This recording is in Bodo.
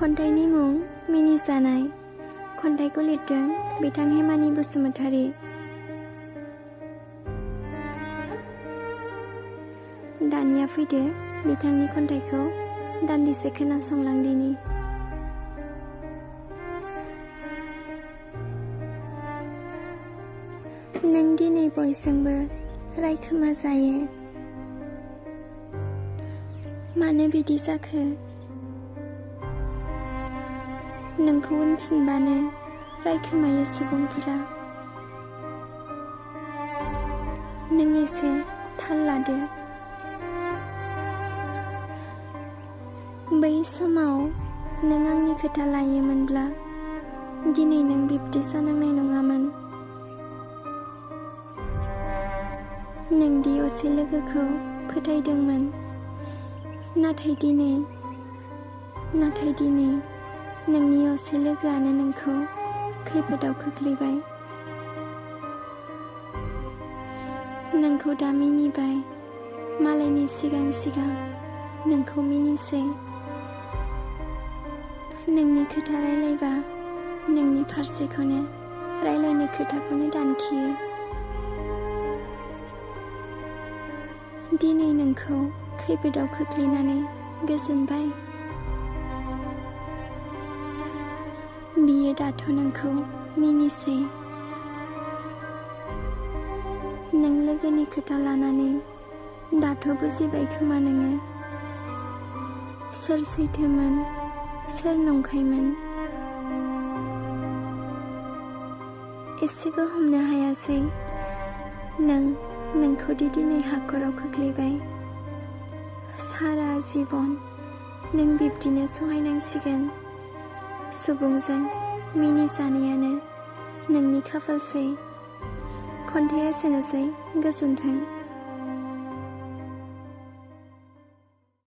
खन्थाइनि मुं मिनिजानाय। खन्थाइखौ लिरदों बिथां हेमानि बसुमतारी। दानिया फैदो बिथांनि खन्थाइखौ दान्दिसे खोनासंलांदिनि। नों दिनै बयजोंबो रायखोमा जायो। मानो बिदि जाखो? नोंखौ उनफिनबानो रायखोमायो सुबुंफोरा। नों एसे थाल लादो। बै समाव नों आंनि खोथा लायोमोनब्ला दिनै नों बिब्दि जानांनाय नङामोन। नोंदि असे लोगोखौ फोथायदोंमोन, नाथाय दिनै नोंनि असे लोगोआनो नोंखौ खैफोदाव खोख्लैबाय। नोंखौ दा मिनिबाय, मालायनि सिगां सिगां नोंखौ मिनिसै। नोंनि खोथा रायलायबा नोंनि फारसेखौनो रायलायनो खोथाखौनो दानखियो। दिनै नोंखौ खैफोदाव खोख्लैनानै गोजोनबाय। बियो दाथ' नोंखौ मिनिसै। नों लोगोनि खोथा लानानै दाथ' बुजिबाय खोमा नोङो। सोर सैथोमोन, सोर नंखायमोन एसेबो हमनो हायासै। नोंखौदि दिनै हाखराव खोख्लैबाय। सारा जिबन नों बिब्दिनो सहायनांसिगोन। सुबुंजों मिनिजानायानो नोंनि खाफालसै। खन्थाइया एसेनोसै। गोजोन्थों।